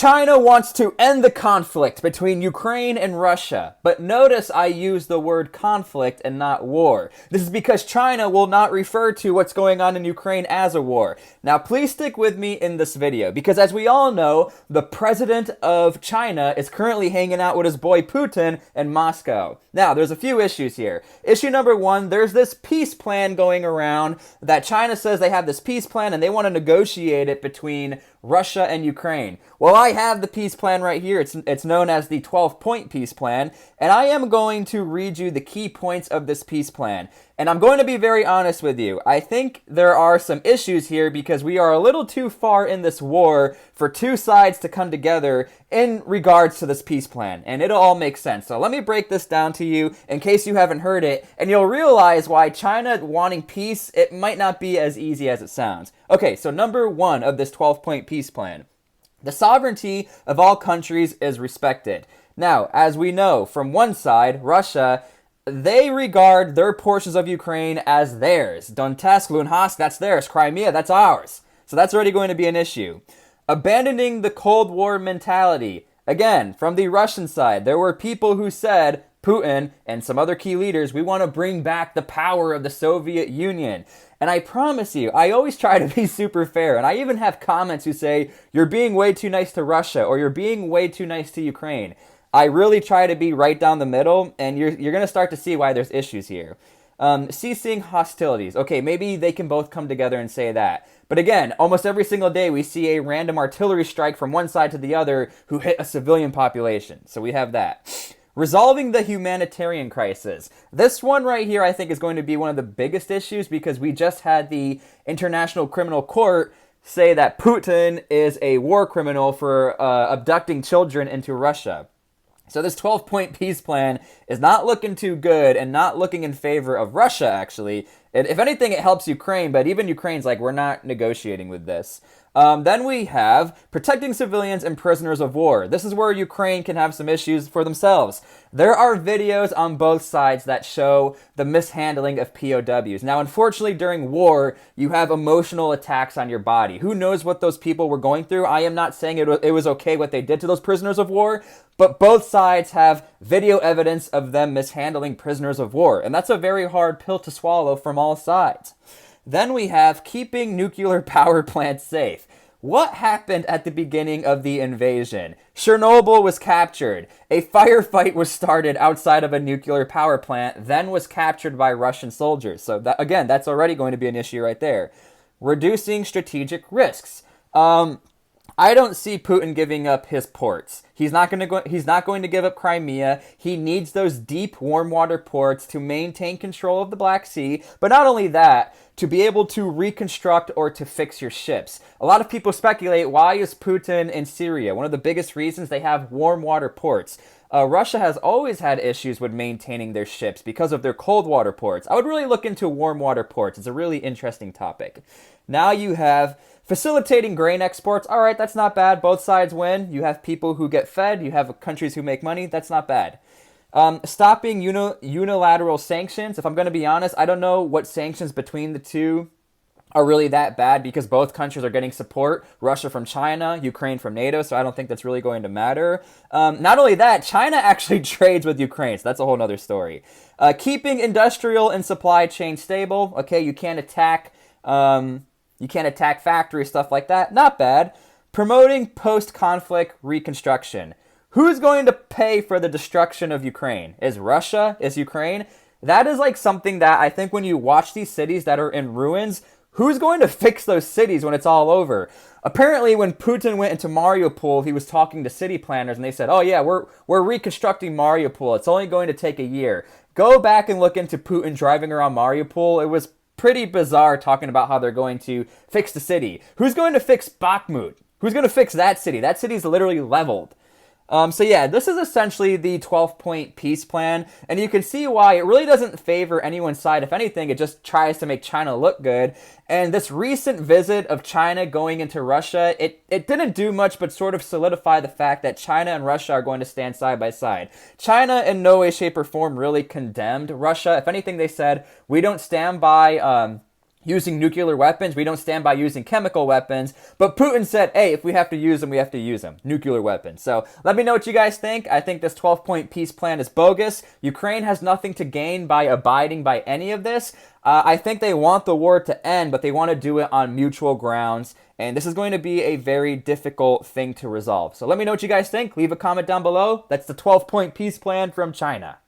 China wants to end the conflict between Ukraine and Russia, but notice I use the word conflict and not war. This is because China will not refer to what's going on in Ukraine as a war. Now, please stick with me in this video, because as we all know, the president of China is currently hanging out with his boy Putin in Moscow. Now, there's a few issues here. Issue number one, there's this peace plan going around that China says they have this peace plan and they want to negotiate it between Russia and Ukraine. Well, I have the peace plan right here. It's known as the 12-point peace plan, and I am going to read you the key points of this peace plan. And I'm going to be very honest with you. I think there are some issues here because we are a little too far in this war for two sides to come together in regards to this peace plan, and it'll all make sense. So let me break this down to you in case you haven't heard it, and you'll realize why China wanting peace, it might not be as easy as it sounds. Okay, so number one of this 12-point peace plan. The sovereignty of all countries is respected. Now, as we know, from one side, Russia, they regard their portions of Ukraine as theirs. Donetsk, Luhansk, that's theirs. Crimea, that's ours. So that's already going to be an issue. Abandoning the Cold War mentality. Again, from the Russian side, there were people who said, Putin and some other key leaders, we want to bring back the power of the Soviet Union. And I promise you, I always try to be super fair. And I even have comments who say, you're being way too nice to Russia, or you're being way too nice to Ukraine. I really try to be right down the middle, and you're going to start to see why there's issues here. Ceasing hostilities. Okay, maybe they can both come together and say that. But again, almost every single day we see a random artillery strike from one side to the other who hit a civilian population. So we have that. Resolving the humanitarian crisis. This one right here I think is going to be one of the biggest issues because we just had the International Criminal Court say that Putin is a war criminal for abducting children into Russia. So this 12-point peace plan is not looking too good and not looking in favor of Russia, actually. If anything, it helps Ukraine, but even Ukraine's like, we're not negotiating with this. Then we have protecting civilians and prisoners of war. This is where Ukraine can have some issues for themselves. There are videos on both sides that show the mishandling of POWs. Now, unfortunately, during war, you have emotional attacks on your body. Who knows what those people were going through? I am not saying it was okay what they did to those prisoners of war, but both sides have video evidence of them mishandling prisoners of war. And that's a very hard pill to swallow from all sides. Then we have keeping nuclear power plants safe. What happened at the beginning of the invasion? Chernobyl was captured. A firefight was started outside of a nuclear power plant, then was captured by Russian soldiers. So that, again, that's already going to be an issue right there. Reducing strategic risks. I don't see Putin giving up his ports. He's not going to give up Crimea. He needs those deep warm water ports to maintain control of the Black Sea. But not only that, to be able to reconstruct or to fix your ships. A lot of people speculate, why is Putin in Syria? One of the biggest reasons, they have warm water ports. Russia has always had issues with maintaining their ships because of their cold water ports. I would really look into warm water ports. It's a really interesting topic. Now you have facilitating grain exports. All right, that's not bad. Both sides win. You have people who get fed. You have countries who make money. That's not bad. Stopping unilateral sanctions. If I'm going to be honest, I don't know what sanctions between the two are really that bad because both countries are getting support. Russia from China, Ukraine from NATO, so I don't think that's really going to matter. Not only that, China actually trades with Ukraine, so that's a whole other story. Keeping industrial and supply chain stable. Okay, you can't attack factories, stuff like that. Not bad. Promoting post-conflict reconstruction. Who's going to pay for the destruction of Ukraine? Is Russia? Is Ukraine? That is like something that I think when you watch these cities that are in ruins, who's going to fix those cities when it's all over? Apparently, when Putin went into Mariupol, he was talking to city planners, and they said, oh yeah, we're reconstructing Mariupol. It's only going to take a year. Go back and look into Putin driving around Mariupol. It was pretty bizarre talking about how they're going to fix the city. Who's going to fix Bakhmut? Who's going to fix that city? That city's literally leveled. So yeah, this is essentially the 12-point peace plan, and you can see why it really doesn't favor anyone's side. If anything, it just tries to make China look good. And this recent visit of China going into Russia, it didn't do much but sort of solidify the fact that China and Russia are going to stand side by side. China in no way, shape, or form really condemned Russia. If anything, they said, we don't stand by using nuclear weapons. We don't stand by using chemical weapons. But Putin said, hey, if we have to use them, we have to use them. Nuclear weapons. So let me know what you guys think. I think this 12-point peace plan is bogus. Ukraine has nothing to gain by abiding by any of this. I think they want the war to end, but they want to do it on mutual grounds. And this is going to be a very difficult thing to resolve. So let me know what you guys think. Leave a comment down below. That's the 12-point peace plan from China.